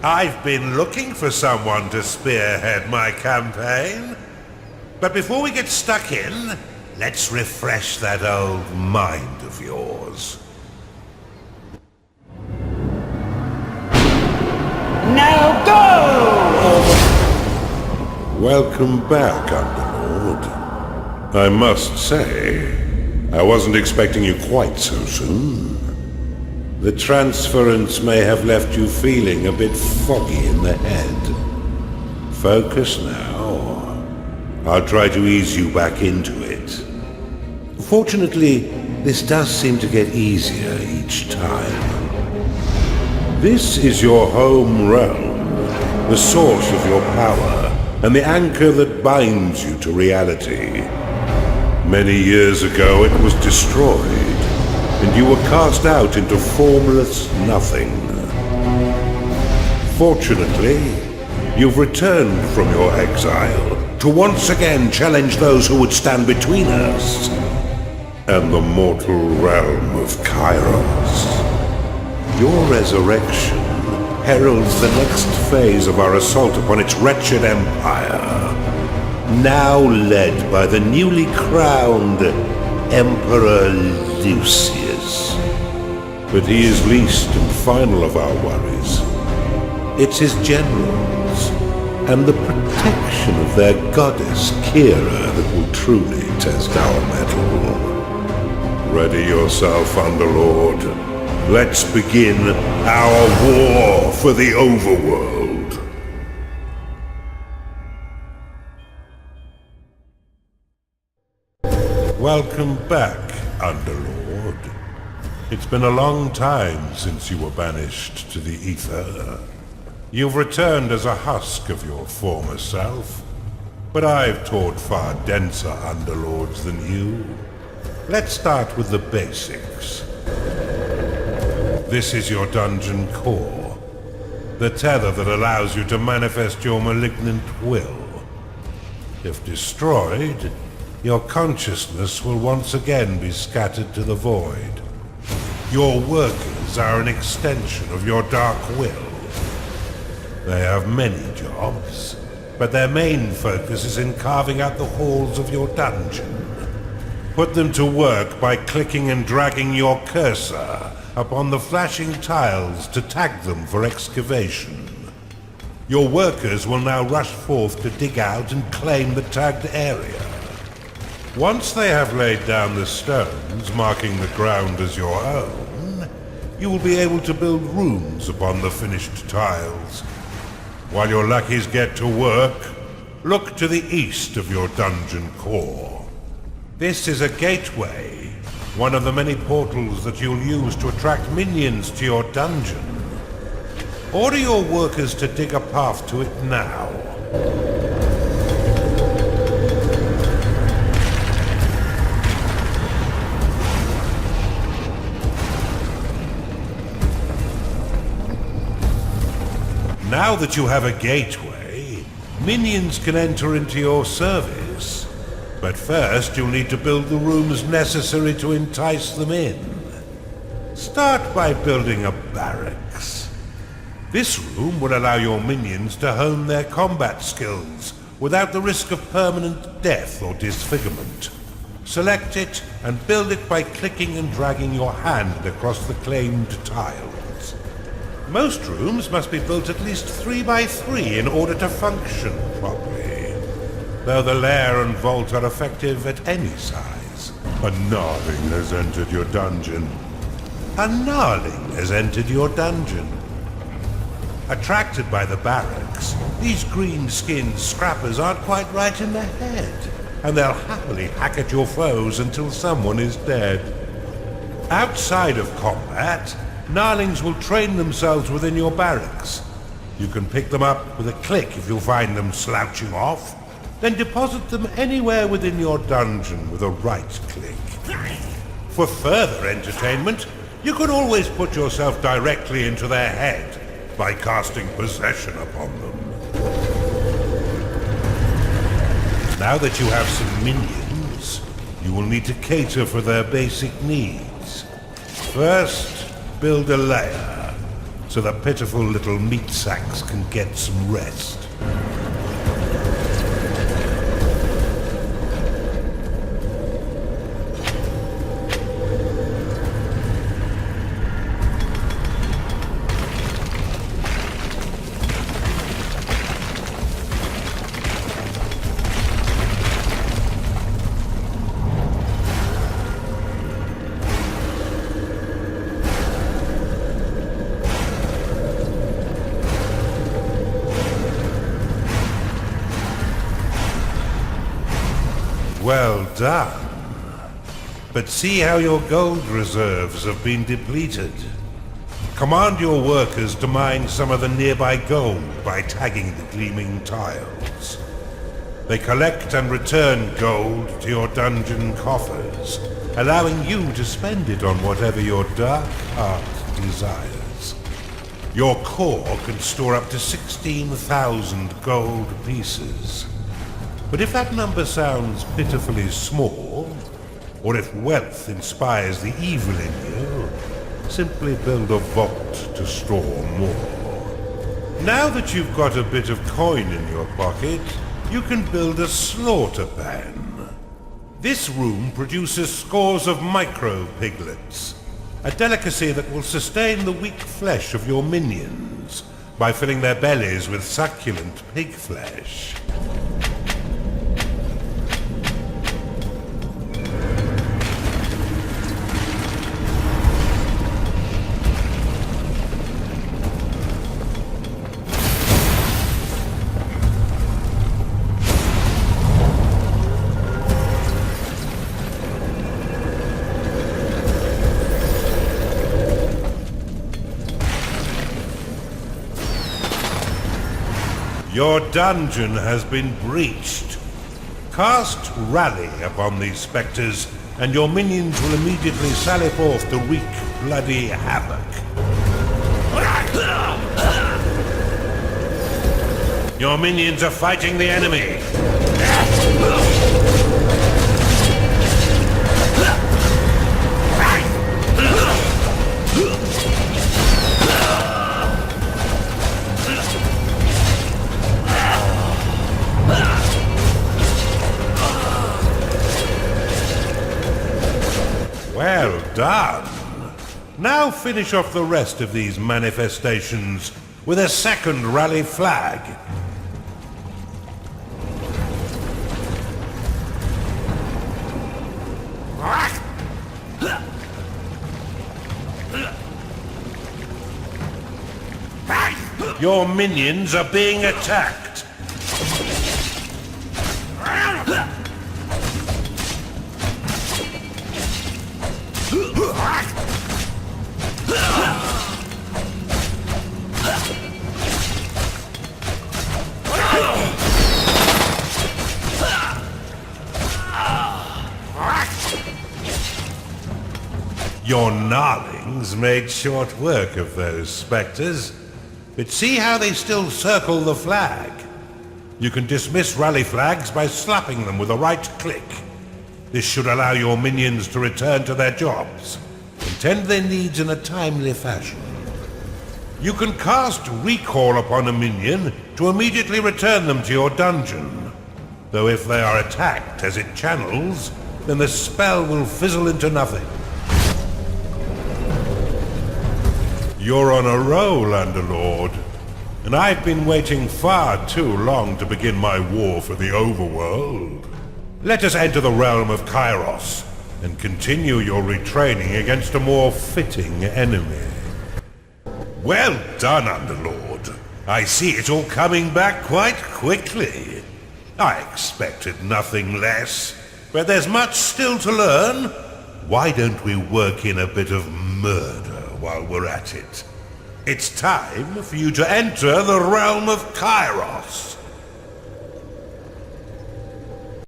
I've been looking for someone to spearhead my campaign. But before we get stuck in, let's refresh that old mind of yours. Now go! Welcome back, Underlord. I must say, I wasn't expecting you quite so soon. The transference may have left you feeling a bit foggy in the head. Focus now. I'll try to ease you back into it. Fortunately, this does seem to get easier each time. This is your home realm, the source of your power, and the anchor that binds you to reality. Many years ago it was destroyed, and you were cast out into formless nothing. Fortunately, you've returned from your exile to once again challenge those who would stand between us and the mortal realm of Kairos. Your resurrection heralds the next phase of our assault upon its wretched empire, now led by the newly crowned Emperor Lucius. But he is least and final of our worries. It's his generals and the protection of their goddess Kira that will truly test our mettle. Ready yourself, Underlord. Let's begin our war for the Overworld. Welcome back, Underlord. It's been a long time since you were banished to the Ether. You've returned as a husk of your former self, but I've taught far denser Underlords than you. Let's start with the basics. This is your dungeon core, the tether that allows you to manifest your malignant will. If destroyed, your consciousness will once again be scattered to the void. Your workers are an extension of your dark will. They have many jobs, but their main focus is in carving out the halls of your dungeon. Put them to work by clicking and dragging your cursor upon the flashing tiles to tag them for excavation. Your workers will now rush forth to dig out and claim the tagged area. Once they have laid down the stones, marking the ground as your own, you will be able to build rooms upon the finished tiles. While your lackeys get to work, look to the east of your dungeon core. This is a gateway, one of the many portals that you'll use to attract minions to your dungeon. Order your workers to dig a path to it now. Now that you have a gateway, minions can enter into your service. But first you'll need to build the rooms necessary to entice them in. Start by building a barracks. This room will allow your minions to hone their combat skills without the risk of permanent death or disfigurement. Select it and build it by clicking and dragging your hand across the claimed tiles. Most rooms must be built at least 3 by 3 in order to function properly, though the lair and vault are effective at any size. A gnarling has entered your dungeon. A gnarling has entered your dungeon. Attracted by the barracks, these green-skinned scrappers aren't quite right in the head, and they'll happily hack at your foes until someone is dead. Outside of combat, gnarlings will train themselves within your barracks. You can pick them up with a click if you find them slouching off, then deposit them anywhere within your dungeon with a right click. For further entertainment, you can always put yourself directly into their head by casting possession upon them. Now that you have some minions, you will need to cater for their basic needs. First, build a lair. so the pitiful little meat sacks can get some rest. Well done. But see how your gold reserves have been depleted. Command your workers to mine some of the nearby gold by tagging the gleaming tiles. They collect and return gold to your dungeon coffers, allowing you to spend it on whatever your dark heart desires. Your core can store up to 16,000 gold pieces. But if that number sounds pitifully small, or if wealth inspires the evil in you, simply build a vault to store more. Now that you've got a bit of coin in your pocket, you can build a slaughter pan. This room produces scores of micro-piglets, a delicacy that will sustain the weak flesh of your minions by filling their bellies with succulent pig flesh. Your dungeon has been breached. Cast Rally upon these spectres, and your minions will immediately sally forth to wreak bloody havoc. Your minions are fighting the enemy. Well done. Now finish off the rest of these manifestations with a second rally flag. Your minions are being attacked. Your gnarlings made short work of those spectres, but see how they still circle the flag. You can dismiss rally flags by slapping them with a right click. This should allow your minions to return to their jobs and tend their needs in a timely fashion. You can cast Recall upon a minion to immediately return them to your dungeon, though if they are attacked as it channels, then the spell will fizzle into nothing. You're on a roll, Underlord, and I've been waiting far too long to begin my war for the Overworld. Let us enter the realm of Kairos and continue your retraining against a more fitting enemy. Well done, Underlord. I see it all coming back quite quickly. I expected nothing less, but there's much still to learn. Why don't we work in a bit of murder while we're at it? It's time for you to enter the realm of Kairos.